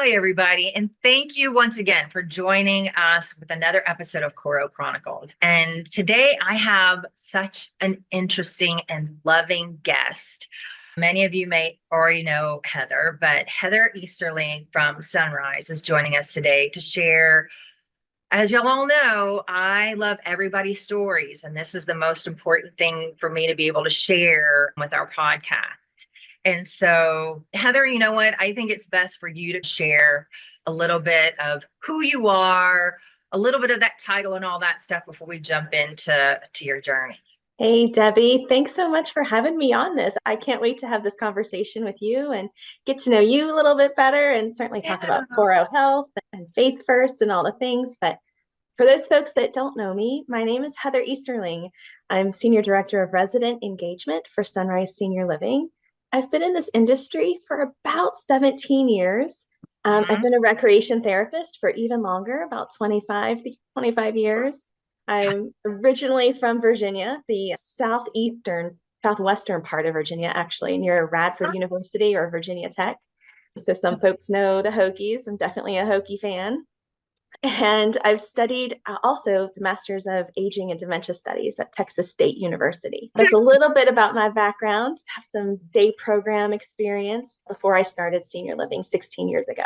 Howdy, everybody. And thank you once again for joining us with another episode of Coro Chronicles. And today I have such an interesting and loving guest. Many of you may already know Heather, but Heather Easterling from Sunrise is joining us today to share. As y'all all know, I love everybody's stories, and this is the most important thing for me to be able to share with our podcast. And so, Heather, you know what? I think it's best for you to share a little bit of who you are, a little bit of that title and all that stuff before we jump into your journey. Hey, Debbie, thanks so much for having me on this. I can't wait to have this conversation with you and get to know you a little bit better and certainly talk Yeah. about Coro Health and Faith First and all the things. But for those folks that don't know me, my name is Heather Easterling. I'm Senior Director of Resident Engagement for Sunrise Senior Living. I've been in this industry for about 17 years. I've been a recreation therapist for even longer, about 25 years. I'm originally from Virginia, the southwestern part of Virginia, actually, near Radford University or Virginia Tech. So some folks know the Hokies. I'm definitely a Hokie fan. And I've studied also the Masters of Aging and Dementia Studies at Texas State University. That's a little bit about my background. I have some day program experience before I started senior living 16 years ago.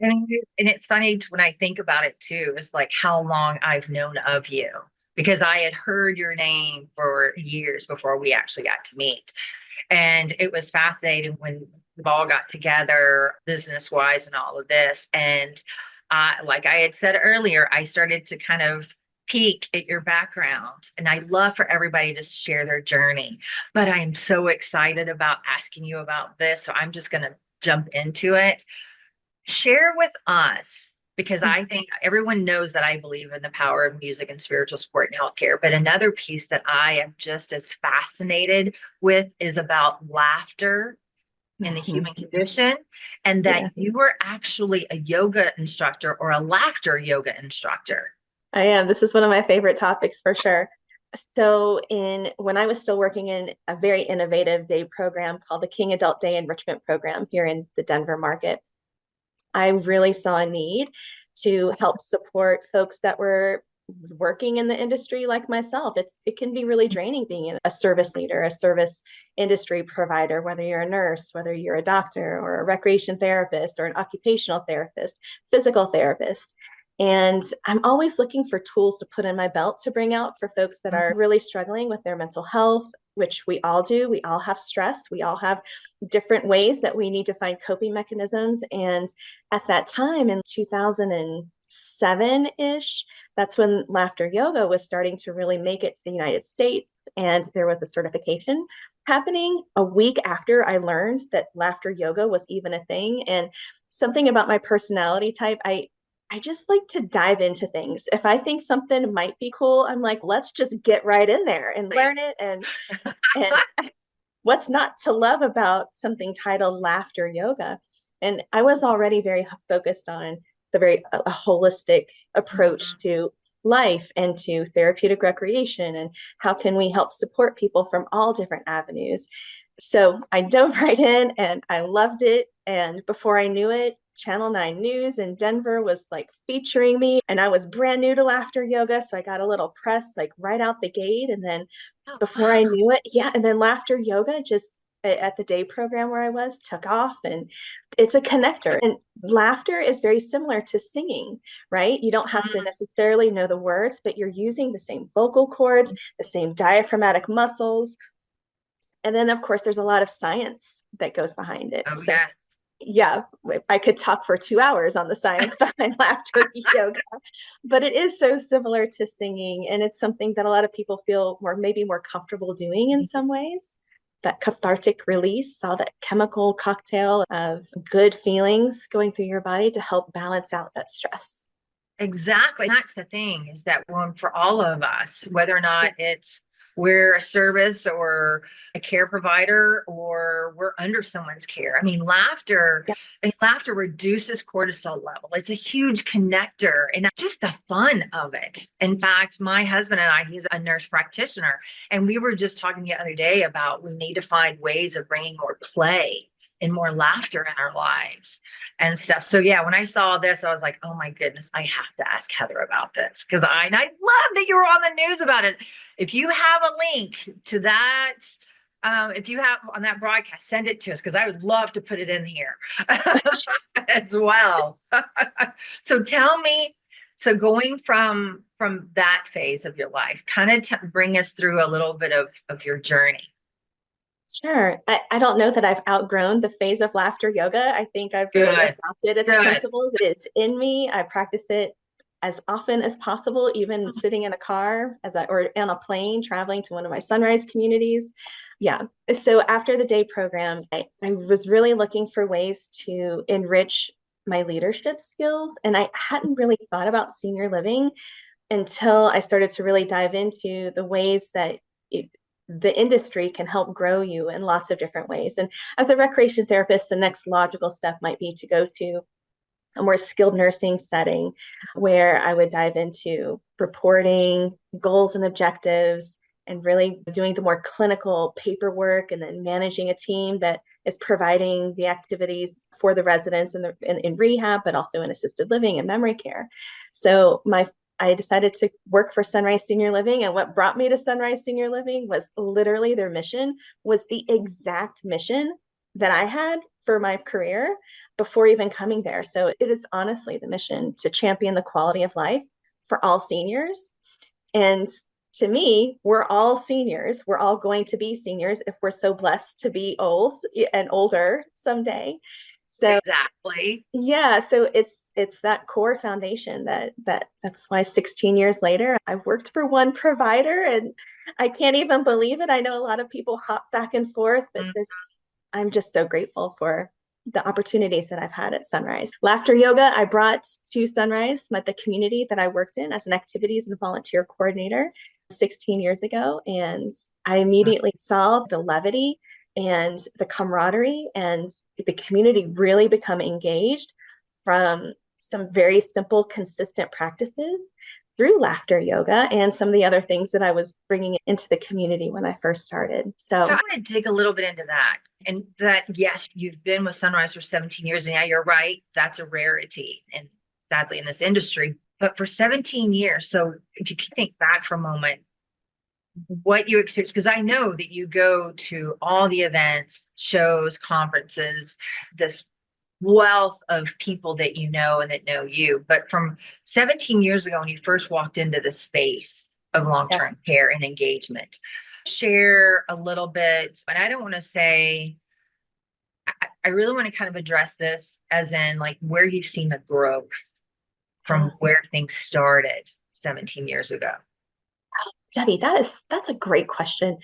And it's funny when I think about it too, it's like how long I've known of you because I had heard your name for years before we actually got to meet. And it was fascinating when we've all got together business wise and all of this. And like I had said earlier, I started to kind of peek at your background. And I love for everybody to share their journey. But I'm so excited about asking you about this. So I'm just going to jump into it. Share with us, because I think everyone knows that I believe in the power of music and spiritual support in healthcare. But another piece that I am just as fascinated with is about laughter in the human condition, and that you were actually a yoga instructor or a laughter yoga instructor. I am. This is one of my favorite topics for sure. So when I was still working in a very innovative day program called the King Adult Day Enrichment Program here in the Denver market, I really saw a need to help support folks that were working in the industry like myself. It can be really draining being a service leader, a service industry provider, whether you're a nurse, whether you're a doctor or a recreation therapist or an occupational therapist, physical therapist. And I'm always looking for tools to put in my belt to bring out for folks that are really struggling with their mental health, which we all do. We all have stress. We all have different ways that we need to find coping mechanisms. And at that time in 2007-ish, that's when laughter yoga was starting to really make it to the United States. And there was a certification happening a week after I learned that laughter yoga was even a thing. And something about my personality type, I just like to dive into things. If I think something might be cool, I'm like, let's just get right in there and learn it. And what's not to love about something titled laughter yoga? And I was already very focused on a holistic approach to life and to therapeutic recreation and how can we help support people from all different avenues. So I dove right in and I loved it. And before I knew it, Channel 9 News in Denver was like featuring me, and I was brand new to laughter yoga. So I got a little press like right out the gate. And then before I knew it, and then laughter yoga just at the day program where I was took off, and it's a connector. And laughter is very similar to singing, right? You don't have to necessarily know the words, but you're using the same vocal cords, the same diaphragmatic muscles. And then, of course, there's a lot of science that goes behind it. Oh, yeah. Yeah, I could talk for 2 hours on the science behind laughter yoga, but it is so similar to singing. And it's something that a lot of people feel maybe more comfortable doing in some ways. That cathartic release, all that chemical cocktail of good feelings going through your body to help balance out that stress. Exactly. That's the thing is that one for all of us, whether or not it's we're a service or a care provider or we're under someone's care. I mean, laughter reduces cortisol level. It's a huge connector and just the fun of it. In fact, my husband and I, he's a nurse practitioner, and we were just talking the other day about we need to find ways of bringing more play and more laughter in our lives and stuff. So yeah, when I saw this, I was like, oh my goodness, I have to ask Heather about this because I love that you were on the news about it. If you have a link to that, if you have on that broadcast, send it to us because I would love to put it in here as well. So tell me, so going from that phase of your life, kind of bring us through a little bit of your journey. Sure. I don't know that I've outgrown the phase of laughter yoga. I think I've really Good, adopted its good. principles. It is in me. I practice it as often as possible, even sitting in a car or on a plane traveling to one of my sunrise communities. Yeah. So after the day program, I was really looking for ways to enrich my leadership skills. And I hadn't really thought about senior living until I started to really dive into the ways that the industry can help grow you in lots of different ways. And as a recreation therapist, the next logical step might be to go to a more skilled nursing setting where I would dive into reporting, goals and objectives, and really doing the more clinical paperwork and then managing a team that is providing the activities for the residents in rehab, but also in assisted living and memory care. So I decided to work for Sunrise Senior Living, and what brought me to Sunrise Senior Living was literally their mission was the exact mission that I had for my career before even coming there. So it is honestly the mission to champion the quality of life for all seniors. And to me, we're all seniors. We're all going to be seniors if we're so blessed to be old and older someday. So Exactly. yeah, so it's that core foundation that's why 16 years later I've worked for one provider and I can't even believe it. I know a lot of people hop back and forth, but this I'm just so grateful for the opportunities that I've had at Sunrise. Laughter yoga I brought to Sunrise, met the community that I worked in as an activities and volunteer coordinator 16 years ago, and I immediately saw the levity and the camaraderie and the community really become engaged from some very simple, consistent practices through laughter yoga and some of the other things that I was bringing into the community when I first started. So So, I want to dig a little bit into that. And that, yes, you've been with Sunrise for 17 years, and yeah, you're right. That's a rarity, and sadly in this industry. But for 17 years, so if you can think back for a moment, what you experience, because I know that you go to all the events, shows, conferences, this wealth of people that you know and that know you. But from 17 years ago, when you first walked into the space of long yeah. term care and engagement, share a little bit. And I don't want to say, I really want to kind of address this as in like where you've seen the growth from where things started 17 years ago. Debbie, that's a great question.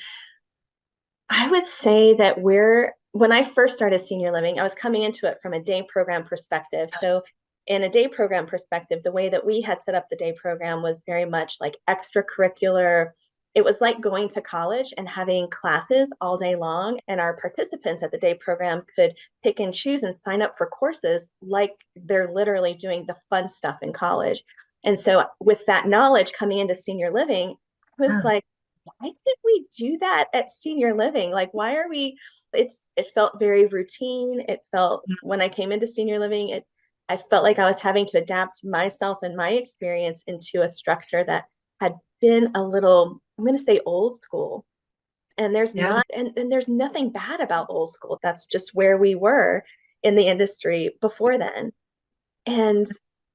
I would say that when I first started senior living, I was coming into it from a day program perspective. So in a day program perspective, the way that we had set up the day program was very much like extracurricular. It was like going to college and having classes all day long. And our participants at the day program could pick and choose and sign up for courses like they're literally doing the fun stuff in college. And so with that knowledge coming into senior living, I was Oh, like, why did we do that at senior living? Like, why are we? It felt very routine. It felt when I came into senior living, I felt like I was having to adapt myself and my experience into a structure that had been a little, I'm going to say old school. And yeah. there's nothing bad about old school. That's just where we were in the industry before then. And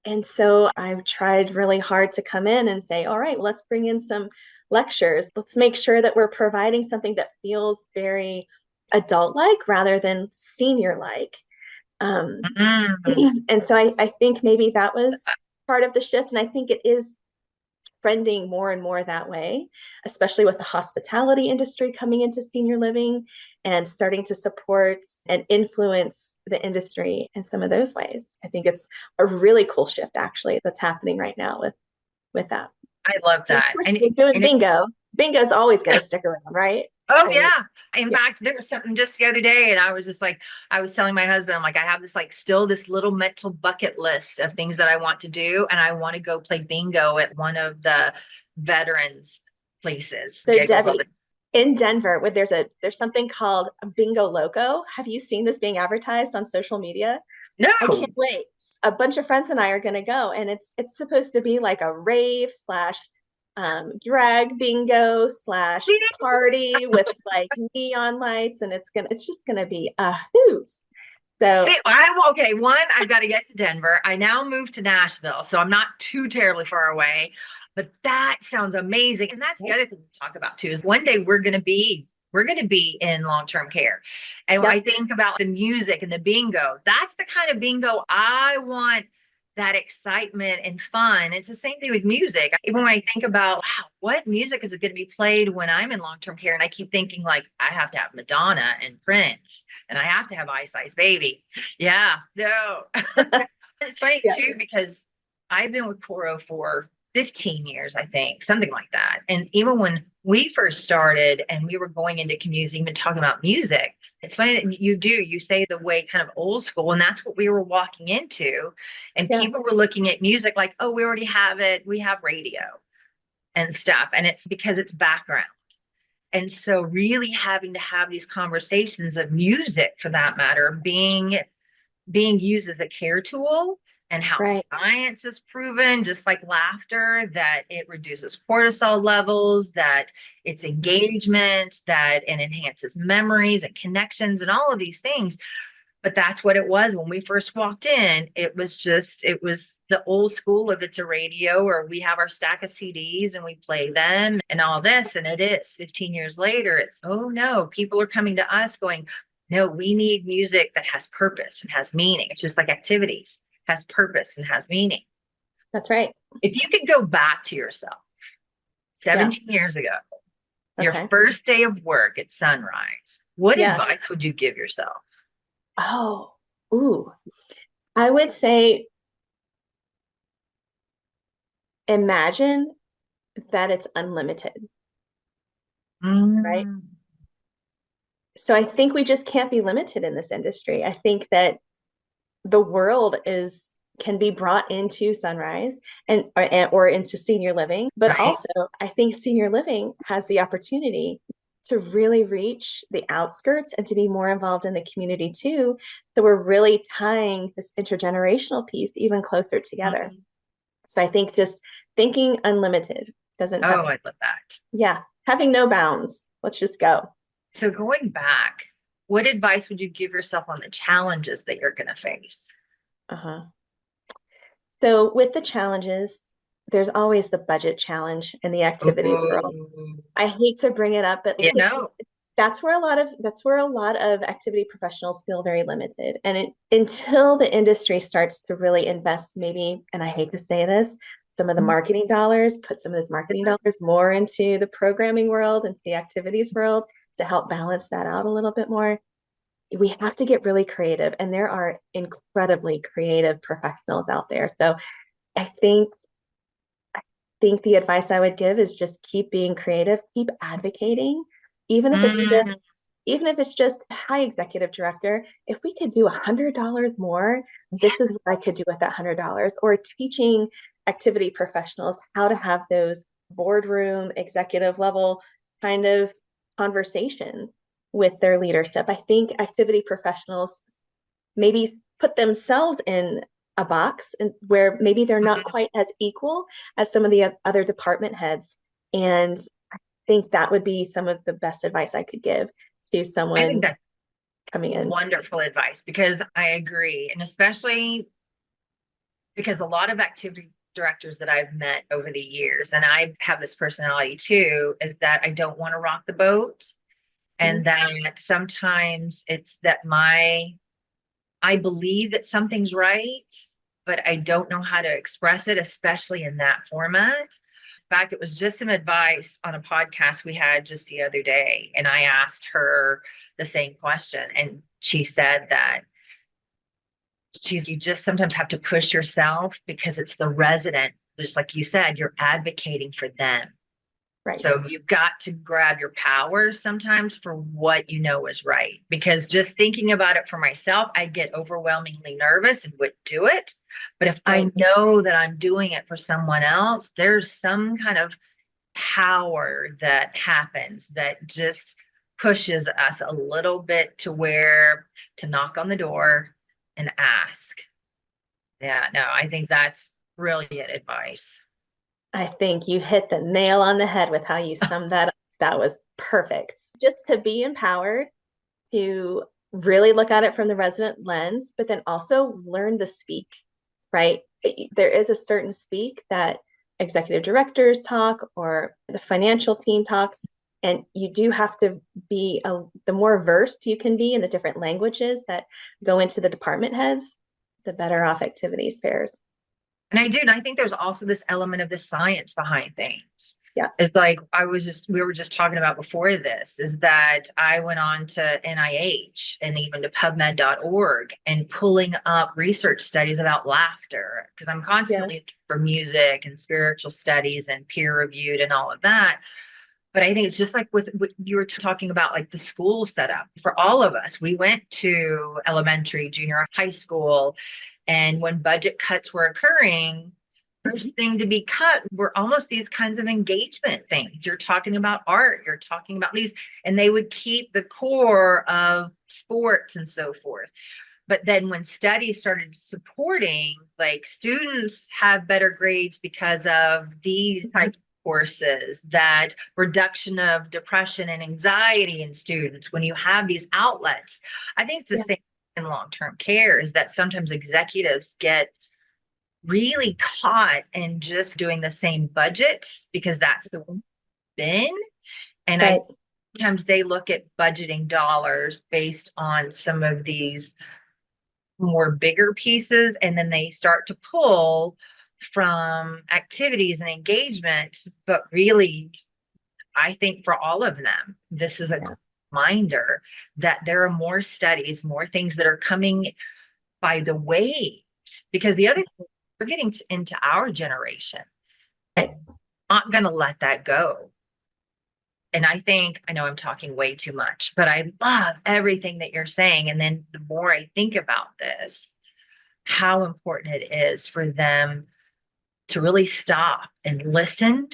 and so I've tried really hard to come in and say, all right, well, let's bring in some lectures. Let's make sure that we're providing something that feels very adult-like rather than senior-like. Mm. And so I think maybe that was part of the shift. And I think it is trending more and more that way, especially with the hospitality industry coming into senior living and starting to support and influence the industry in some of those ways. I think it's a really cool shift actually that's happening right now with that. I love And of that. course, we're doing And it, bingo. Bingo's always going to stick around, right? oh I mean, yeah. In yeah, fact, there was something just the other day, and I was just like, I was telling my husband, I'm like, I have this like still this little mental bucket list of things that I want to do, and I want to go play bingo at one of the veterans places. so Giggles all Debbie, the in Denver, where there's something called a Bingo Loco. Have you seen this being advertised on social media? I can't No. wait. A bunch of friends and I are going to go, and it's supposed to be like a rave slash drag bingo slash party with like neon lights, and it's just gonna be a hoot. So Okay. One, I've got to get to Denver. I now moved to Nashville, so I'm not too terribly far away. But that sounds amazing. And that's the other thing we talk about too, is one day we're going to be in long-term care. And when yep, I think about the music and the bingo, that's the kind of bingo I want, that excitement and fun. It's the same thing with music. Even when I think about, wow, what music is it going to be played when I'm in long-term care? And I keep thinking like I have to have Madonna and Prince and I have to have Ice Ice Baby. Yeah, no. It's funny yeah, too, because I've been with Coro for 15 years, I think, something like that. And even when we first started and we were going into communities, even talking about music, it's funny that you say the way kind of old school, and that's what we were walking into. And yeah, people were looking at music like, oh, we already have it. We have radio and stuff. And it's because it's background. And so really having to have these conversations of music, for that matter, being used as a care tool, and how right, science has proven, just like laughter, that it reduces cortisol levels, that it's engagement, that it enhances memories and connections and all of these things. But that's what it was when we first walked in. It was the old school of it's a radio, or we have our stack of CDs and we play them and all this. And it is 15 years later, it's, oh no, people are coming to us going, no, we need music that has purpose and has meaning. It's just like activities, has purpose and has meaning. that's right. If you could go back to yourself Yeah, 17 years ago, your okay, first day of work at sunrise, what yeah. advice would you give yourself? Oh, ooh, I would say imagine that it's unlimited, right? Mm, So I think we just can't be limited in this industry. I think that the world is can be brought into sunrise or into senior living, but right. also I think senior living has the opportunity to really reach the outskirts and to be more involved in the community too. So we're really tying this intergenerational piece even closer together. Mhm. So I think just thinking unlimited doesn't Oh, have, I love that. yeah, having no bounds. Let's just go. So going back, what advice would you give yourself on the challenges that you're going to face? Uh-huh. So with the challenges, there's always the budget challenge in the activities world. Oh, I hate to bring it up, but yeah, it's no. that's where a lot of activity professionals feel very limited. And until the industry starts to really invest, maybe, and I hate to say this, some of the marketing dollars, put some of those marketing dollars more into the programming world, into the activities world to help balance that out a little bit more. We have to get really creative, and there are incredibly creative professionals out there. So I think the advice I would give is just keep being creative, keep advocating, even if it's just Mm, even if it's just hi executive director, if we could do $100 more, this is what I could do with that $100, or teaching activity professionals how to have those boardroom executive level kind of conversations with their leadership. I think activity professionals maybe put themselves in a box and where maybe they're not mm. quite as equal as some of the other department heads. And I think that would be some of the best advice I could give to I think someone that's coming in. wonderful advice, because I agree. And especially because a lot of activity directors that I've met over the years, and I have this personality too, is that I don't want to rock the boat. And Mhm. that sometimes it's that I believe that something's right, but I don't know how to express it, especially in that format. In fact, it was just some advice on a podcast we had just the other day. And I asked her the same question. And she said that you just sometimes have to push yourself, because it's the resident, just like you said, you're advocating for them. Right. So you've got to grab your power sometimes for what you know is right. Because just thinking about it for myself, I get overwhelmingly nervous and would do it. But if Right. I know that I'm doing it for someone else, there's some kind of power that happens that just pushes us a little bit to where to knock on the door and ask. Yeah, no, I think that's brilliant advice. I think you hit the nail on the head with how you summed that up. That was perfect. Just to be empowered, to really look at it from the resident lens, but then also learn to speak, right? There is a certain speak that executive directors talk or the financial team talks, and you do have to be the more versed you can be in the different languages that go into the department heads, the better off activities fares. And I do. And I think there's also this element of the science behind things. Yeah. It's like we were just talking about before this, is that I went on to NIH and even to PubMed.org and pulling up research studies about laughter because I'm Yeah. constantly looking for music and spiritual studies and peer reviewed and all of that. But I think it's just like with what you were talking about, like the school setup for all of us. We went to elementary, junior high school, and when budget cuts were occurring, first thing to be cut were almost these kinds of engagement things. You're talking about art, you're talking about these, and they would keep the core of sports and so forth. But then when studies started supporting, like students have better grades because of these types of courses, that reduction of depression and anxiety in students, when you have these outlets, I think it's the Yeah. same in long-term care is that sometimes executives get really caught in just doing the same budgets because that's the been. And I Right. sometimes they look at budgeting dollars based on some of these more bigger pieces and then they start to pull from activities and engagement, but really I think for all of them this is a Yeah. reminder that there are more studies, more things that are coming by the waves, because the other thing, we're getting into our generation, Right. not going to let that go. And I think, I know I'm talking way too much, but I love everything that you're saying. And then the more I think about this, how important it is for them to really stop and listen,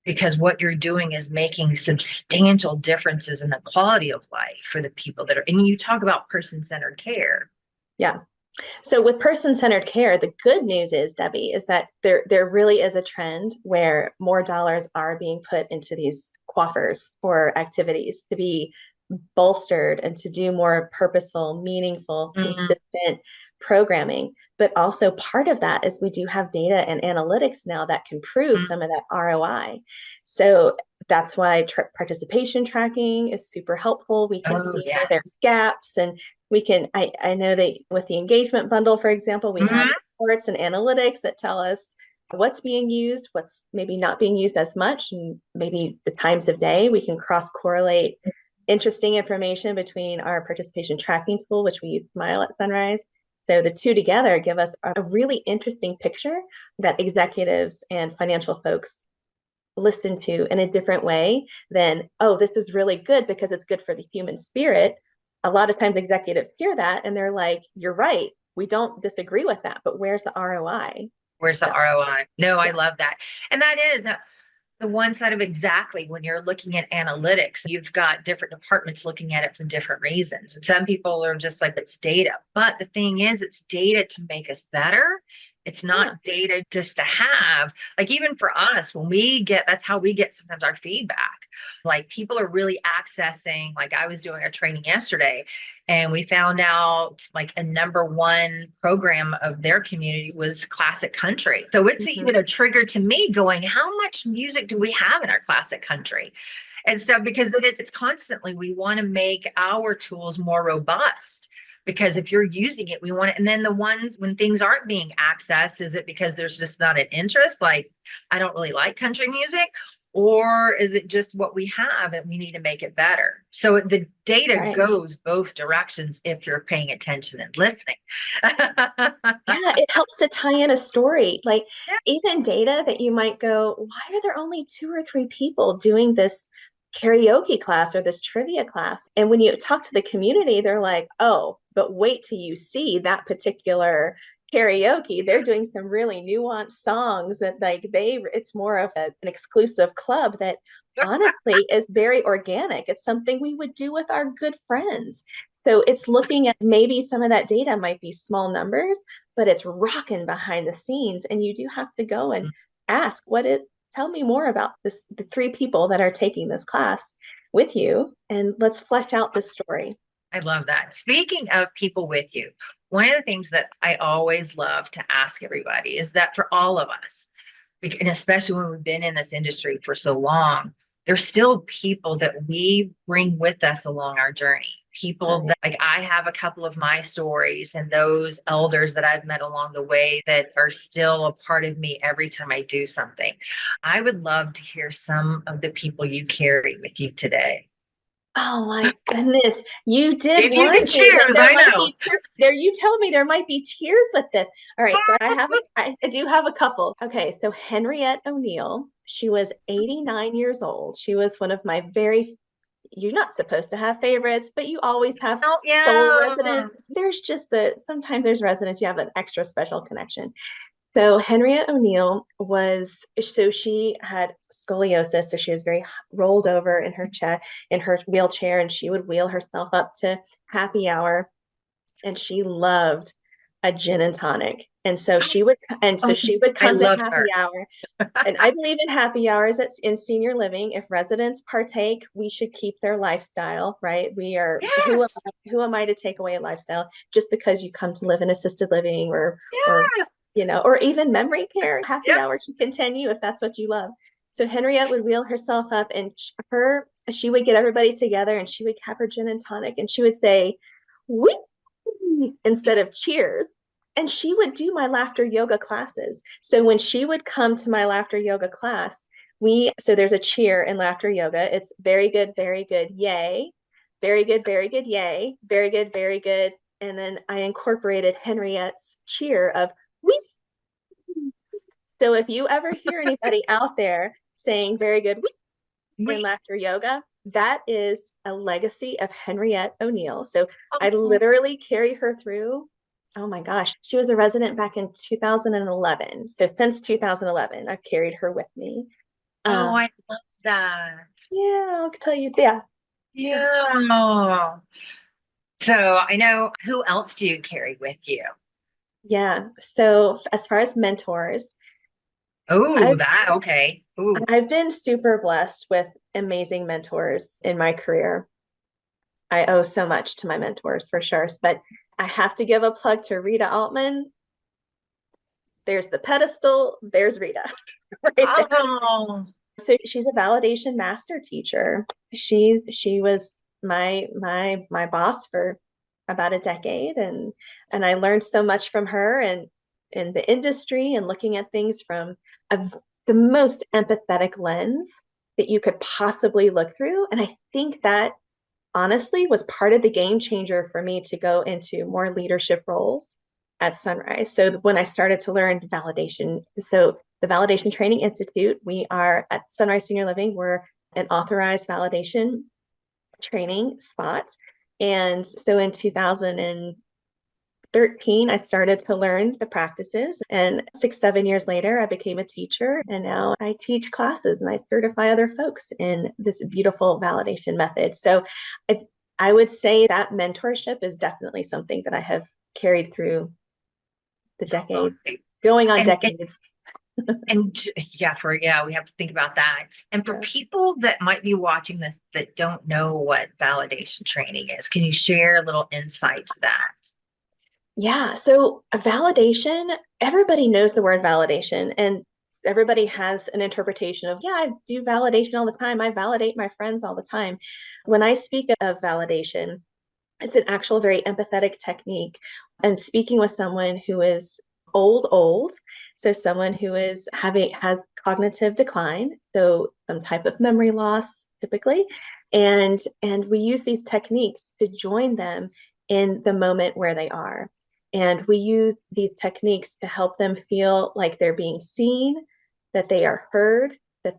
because what you're doing is making substantial differences in the quality of life for the people that are, and you talk about person-centered care. Yeah. So with person-centered care, the good news is, Debbie, is that there really is a trend where more dollars are being put into these coffers for activities to be bolstered and to do more purposeful, meaningful, Mm, consistent programming. But also part of that is we do have data and analytics now that can prove mm, some of that ROI. So that's why participation tracking is super helpful. We can oh see yeah. where there's gaps and we can, I know that with the engagement bundle, for example, we have Mhm. reports and analytics that tell us what's being used, what's maybe not being used as much, and maybe the times of day. We can cross correlate interesting information between our participation tracking tool, which we use Smile at Sunrise. So the two together give us a really interesting picture that executives and financial folks listen to in a different way than, oh, this is really good because it's good for the human spirit. A lot of times executives hear that and they're like, you're right. We don't disagree with that, but where's the ROI? Where's the So, ROI? No, I yeah. love that. And that is the one side of exactly when you're looking at analytics, you've got different departments looking at it for different reasons. And some people are just like, it's data. But the thing is, it's data to make us better. It's Yeah. not data just to have. Like, even for us, when we get, that's how we get sometimes our feedback. Like, people are really accessing, like, I was doing a training yesterday and we found out like a number one program of their community was classic country. So it's Mhm. even a trigger to me going, how much music do we have in our classic country? And stuff, because it's constantly, we want to make our tools more robust. Because if you're using it, we want it. And then the ones when things aren't being accessed, is it because there's just not an interest? Like, I don't really like country music. Or is it just what we have and we need to make it better? So the data Right. goes both directions if you're paying attention and listening. Yeah, it helps to tie in a story. Like even data that you might go, why are there only two or three people doing this karaoke class or this trivia class? And when you talk to the community, they're like, oh, but wait till you see that particular karaoke. They're doing some really nuanced songs that like it's more of an exclusive club that honestly is very organic. It's something we would do with our good friends. So it's looking at maybe some of that data might be small numbers, but it's rocking behind the scenes. And you do have to go and ask tell me more about the three people that are taking this class with you, and let's flesh out this story. I love that. Speaking of people with you, one of the things that I always love to ask everybody is that for all of us, and especially when we've been in this industry for so long, there's still people that we bring with us along our journey. People that, like, I have a couple of my stories and those elders that I've met along the way that are still a part of me every time I do something. I would love to hear some of the people you carry with you today. Oh my goodness. You did If you warn can me that choose, there I might know. be there. You tell me there might be tears with this. All right, so I do have a couple. Okay, so Henriette O'Neill, she was 89 years old. She was one of my very, you're not supposed to have favorites, but you always have Oh, soul yeah. residents. There's just sometimes there's residents you have an extra special connection. So Henriette O'Neill so she had scoliosis, so she was very rolled over in her chair, in her wheelchair, and she would wheel herself up to happy hour, and she loved a gin and tonic. Oh, She would I come to love happy her. hour. And I believe in happy hours in senior living. If residents partake, we should keep their lifestyle, right? We are Yes. who am I to take away a lifestyle just because you come to live in assisted living or Yeah. or even memory care? Happy Yep. hour should continue if that's what you love. So Henriette would wheel herself up, and she would get everybody together, and she would have her gin and tonic, and she would say, "Wee," instead of cheers. And she would do my laughter yoga classes. So when she would come to my laughter yoga class, so there's a cheer in laughter yoga. It's very good, yay. Very good, yay. Very good. And then I incorporated Henriette's cheer of wee. So if you ever hear anybody out there saying very good wee in We, laughter yoga, that is a legacy of Henriette O'Neill. So I oh, literally carry her through. Oh my gosh, she was a resident back in 2011. So since 2011, I've carried her with me. oh, Um, I love that. yeah, I'll tell you. Yeah. Yeah. So I know, who else do you carry with you? Yeah. So as far as mentors, Oh, I've that okay. Ooh. I've been super blessed with amazing mentors in my career. I owe so much to my mentors for sure. But I have to give a plug to Rita Altman. There's the pedestal, there's Rita right there. Oh, So she's a validation master teacher. She was my boss for about a decade, and I learned so much from her and in the industry and looking at things from the most empathetic lens that you could possibly look through. And I think that honestly was part of the game changer for me to go into more leadership roles at Sunrise. So when I started to learn validation, so the Validation Training Institute, we are at Sunrise Senior Living, we're an authorized validation training spot. And so in 2013, I started to learn the practices. And 7 years later, I became a teacher. And now I teach classes and I certify other folks in this beautiful validation method. So I would say that mentorship is definitely something that I have carried through the decade, going on and decades. yeah, we have to think about that. And for Yeah. people that might be watching this that don't know what validation training is, can you share a little insight to that? Yeah. So a validation, everybody knows the word validation, and everybody has an interpretation of, yeah, I do validation all the time. I validate my friends all the time. When I speak of validation, it's an actual very empathetic technique. And speaking with someone who is old, so someone who has cognitive decline, so some type of memory loss typically, and we use these techniques to join them in the moment where they are. And we use these techniques to help them feel like they're being seen, that they are heard, that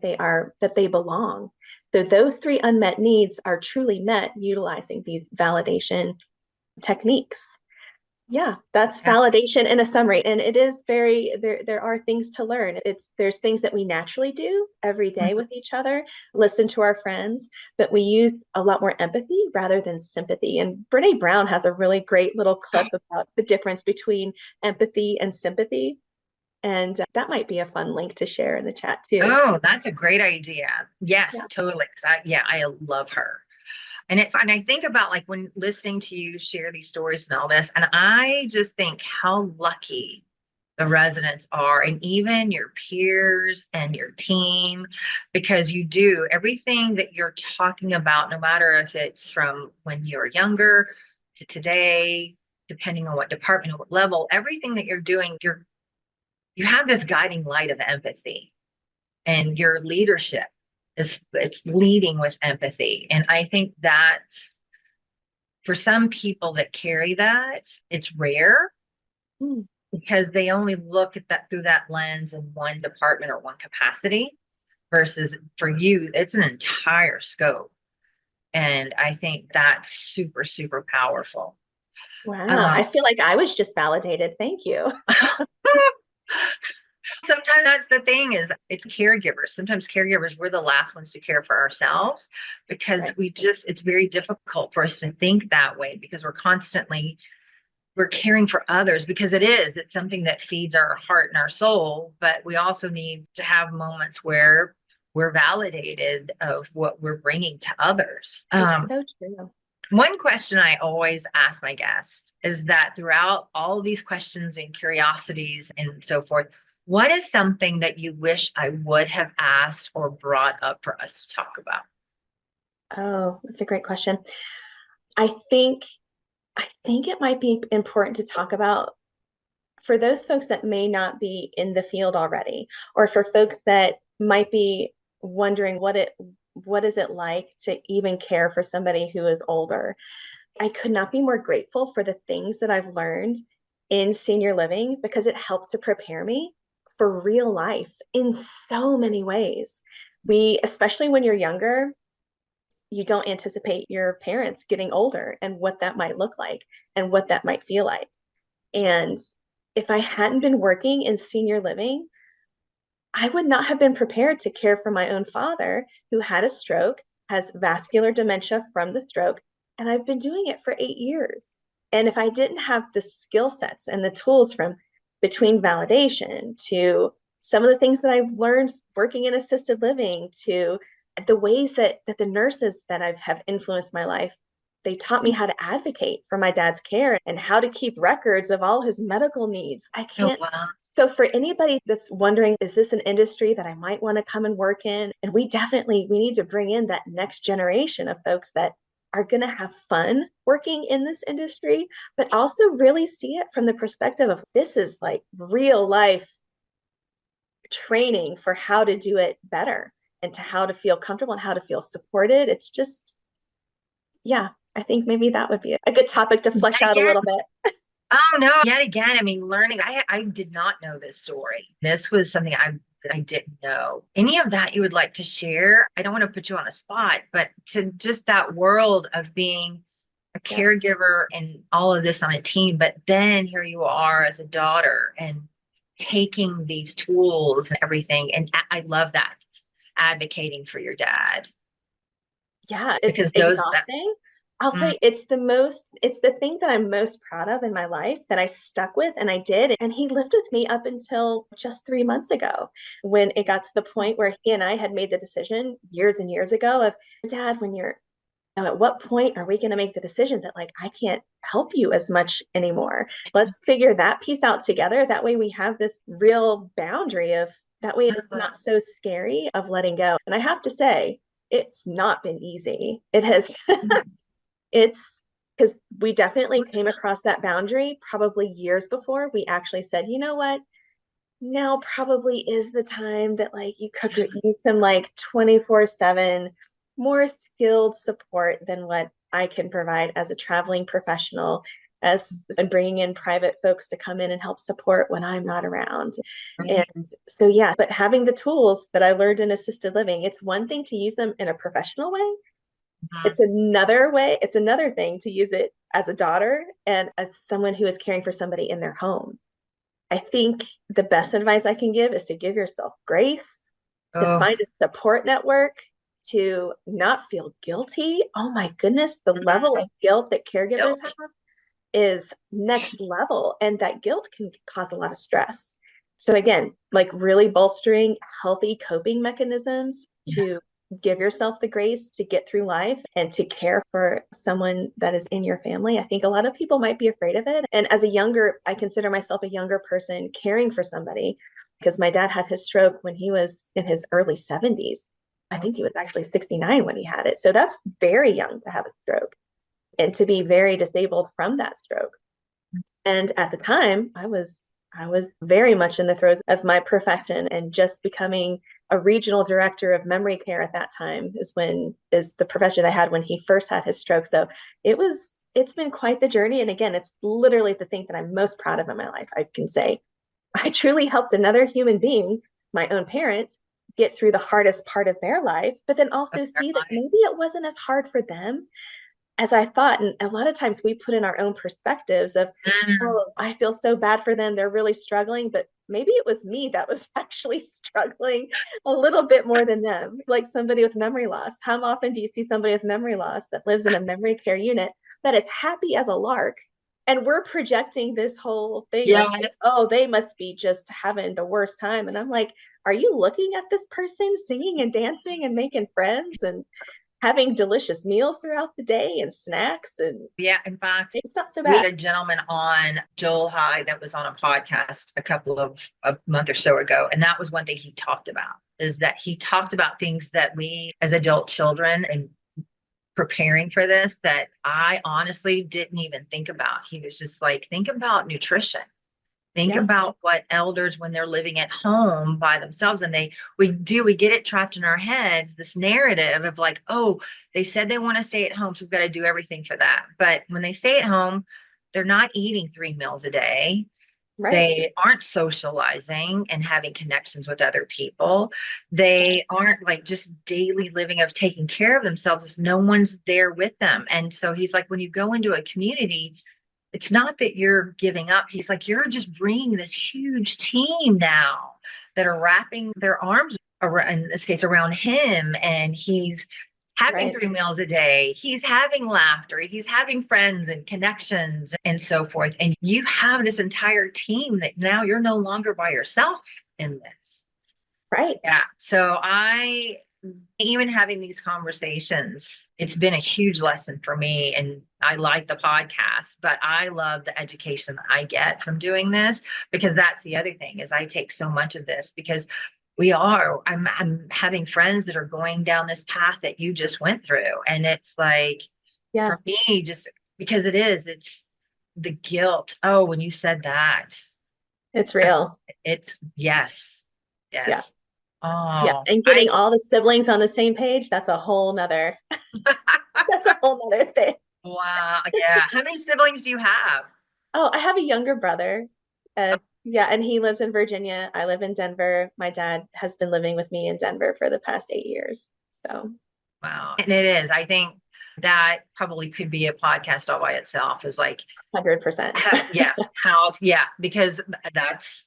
they belong. So those three unmet needs are truly met utilizing these validation techniques. Yeah, that's Yeah. validation in a summary. And it is very there are things to learn. There's things that we naturally do every day with each other, listen to our friends, but we use a lot more empathy rather than sympathy. And Brene Brown has a really great little clip about the difference between empathy and sympathy. And that might be a fun link to share in the chat too. Oh, that's a great idea. Yes, Yeah. totally. 'Cause I love her. And I think about like when listening to you share these stories and all this, and I just think how lucky the residents are, and even your peers and your team, because you do everything that you're talking about, no matter if it's from when you're younger to today, depending on what department or what level, everything that you're doing, you have this guiding light of empathy, and your leadership is it's leading with empathy. And I think that for some people that carry that, it's rare Mm, because they only look at that through that lens in one department or one capacity, versus for you, it's an entire scope. And I think that's super, super powerful. wow. Um, I feel like I was just validated. Thank you. Sometimes that's the thing is it's caregivers. Sometimes caregivers, we're the last ones to care for ourselves because Right. it's very difficult for us to think that way because we're caring for others because it's something that feeds our heart and our soul, but we also need to have moments where we're validated of what we're bringing to others. It's so true. One question I always ask my guests is that throughout all these questions and curiosities and so forth, what is something that you wish I would have asked or brought up for us to talk about? Oh, that's a great question. I think I think it might be important to talk about for those folks that may not be in the field already, or for folks that might be wondering what is it like to even care for somebody who is older. I could not be more grateful for the things that I've learned in senior living because it helped to prepare me for real life in so many ways. Especially when you're younger, you don't anticipate your parents getting older and what that might look like and what that might feel like. And if I hadn't been working in senior living, I would not have been prepared to care for my own father who had a stroke, has vascular dementia from the stroke, and I've been doing it for 8 years. And if I didn't have the skill sets and the tools from between validation to some of the things that I've learned working in assisted living to the ways that the nurses that have influenced my life, they taught me how to advocate for my dad's care and how to keep records of all his medical needs. I Oh, can't wow. so for anybody that's wondering, is this an industry that I might want to come and work in? And we need to bring in that next generation of folks that are going to have fun working in this industry, but also really see it from the perspective of this is like real life training for how to do it better and to how to feel comfortable and how to feel supported. It's just, yeah, I think maybe that would be a good topic to flesh Yet out a again, little bit. oh no, yet again, I mean, learning, I did not know this story. This was something I didn't know. Any of that you would like to share? I don't want to put you on the spot, but to just that world of being a Yeah. caregiver and all of this on a team, but then here you are as a daughter and taking these tools and everything. And I love that advocating for your dad Yeah, it's because those that exhausting. I'll mm, say it's the thing that I'm most proud of in my life that I stuck with and I did. And he lived with me up until just 3 months ago when it got to the point where he and I had made the decision years and years ago of, Dad, at what point are we going to make the decision that like I can't help you as much anymore? Let's figure that piece out together. That way we have this real boundary of that way it's not so scary of letting go. And I have to say, it's not been easy. It has it's because we definitely came across that boundary probably years before we actually said, you know what? Now probably is the time that like you could use some like 24/7 more skilled support than what I can provide as a traveling professional as I'm bringing in private folks to come in and help support when I'm not around. And so yeah, but having the tools that I learned in assisted living, it's one thing to use them in a professional way. It's another thing to use it as a daughter and as someone who is caring for somebody in their home. I think the best advice I can give is to give yourself grace, to Oh, find a support network, to not feel guilty. Oh my goodness, the level of guilt that caregivers have guilt. is next level, and that guilt can cause a lot of stress. So again, like really bolstering healthy coping mechanisms Yeah. to give yourself the grace to get through life and to care for someone that is in your family. I think a lot of people might be afraid of it. And as a younger, I consider myself a younger person caring for somebody because my dad had his stroke when he was in his early 70s. I think he was actually 69 when he had it. So that's very young to have a stroke and to be very disabled from that stroke. And at the time, I was very much in the throes of my profession, and just becoming a regional director of memory care at that time is the profession I had when he first had his stroke. So it's been quite the journey. And again, it's literally the thing that I'm most proud of in my life. I can say I truly helped another human being, my own parent, get through the hardest part of their life, but then Of also their see that life. maybe it wasn't as hard for them as I thought. And a lot of times we put in our own perspectives of, Mm, oh, I feel so bad for them. They're really struggling. But maybe it was me that was actually struggling a little bit more than them, like somebody with memory loss. How often do you see somebody with memory loss that lives in a memory care unit that is happy as a lark? And we're projecting this whole thing of yeah, like, oh, they must be just having the worst time. And I'm like, are you looking at this person singing and dancing and making friends and having delicious meals throughout the day and snacks, and yeah. In fact, it's not so we bad. had a gentleman on Joel High that was on a podcast a couple of a month or so ago, and that was one thing he talked about is that he talked about things that we as adult children and preparing for this that I honestly didn't even think about. He was just like, think about nutrition. Think Yeah, about what elders when they're living at home by themselves and we get it trapped in our heads, this narrative of like, oh, they said they want to stay at home, so we've got to do everything for that. But when they stay at home, they're not eating 3 meals a day. right, They aren't socializing and having connections with other people. They aren't like just daily living of taking care of themselves. No one's there with them. And so he's like, when you go into a community, it's not that you're giving up. He's like, you're just bringing this huge team now that are wrapping their arms around, in this case, around him. And he's having right, 3 meals a day. He's having laughter. He's having friends and connections and so forth. And you have this entire team that now you're no longer by yourself in this. right. Yeah. So even having these conversations, it's been a huge lesson for me. And I like the podcast, but I love the education that I get from doing this because that's the other thing is I take so much of this because I'm having friends that are going down this path that you just went through. And it's like, Yeah, for me, just because it's the guilt. Oh, when you said that, it's real. it's yes, Yeah, yes. yeah. Oh, And getting all the siblings on the same page, that's a whole nother thing. wow. Yeah. How many siblings do you have? Oh, I have a younger brother. Yeah, and he lives in Virginia. I live in Denver. My dad has been living with me in Denver for the past 8 years. So, Wow. And it is. I think that probably could be a podcast all by itself is like, 100%. yeah, yeah, because that's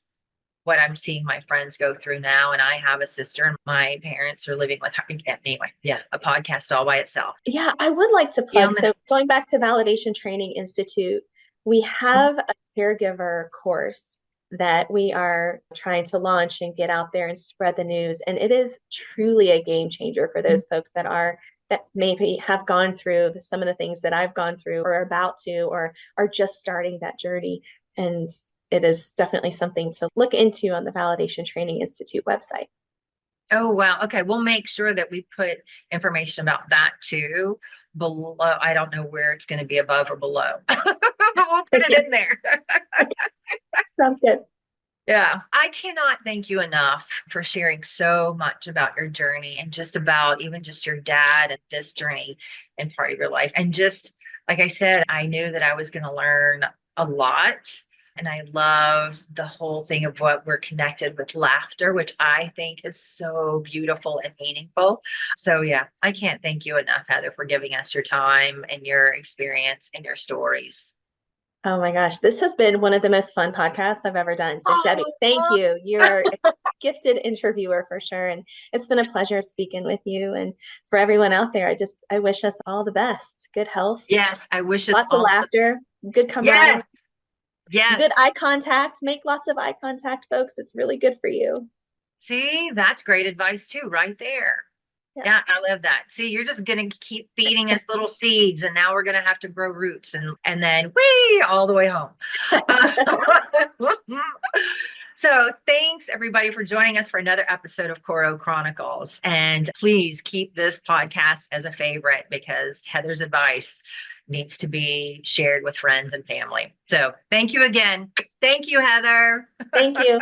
what I'm seeing my friends go through now. And I have a sister and my parents are living with her. Anyway, yeah, a podcast all by itself. Yeah, I would like to Yeah, plug. So, going back to Validation Training Institute, we have a caregiver course that we are trying to launch and get out there and spread the news. And it is truly a game changer for those folks that maybe have gone through some of the things that I've gone through or are about to or are just starting that journey. And it is definitely something to look into on the Validation Training Institute website. Oh, wow. Okay. We'll make sure that we put information about that too below. I don't know where it's going to be above or below. I'll put it in there. Sounds good. Yeah. I cannot thank you enough for sharing so much about your journey and just about even just your dad and this journey and part of your life. And just like I said, I knew that I was going to learn a lot And I love the whole thing of what we're connected with laughter, which I think is so beautiful and meaningful. So, yeah, I can't thank you enough, Heather, for giving us your time and your experience and your stories. Oh my gosh, this has been one of the most fun podcasts I've ever done. So, Debbie, thank Oh, you. You're a gifted interviewer for sure. And it's been a pleasure speaking with you. And for everyone out there, I wish us all the best. Good health, yes, I wish us lots of all. laughter, good Yes, camaraderie, yes. good eye contact. Make lots of eye contact, folks. It's really good for you. See, that's great advice too, right there. Yeah. Yeah, I love that. See, you're just gonna keep feeding us little seeds, and now we're gonna have to grow roots and then whee all the way home. Uh, so thanks everybody for joining us for another episode of Coro Chronicles. And please keep this podcast as a favorite because Heather's advice needs to be shared with friends and family. So thank you again. Thank you, Heather. Thank you.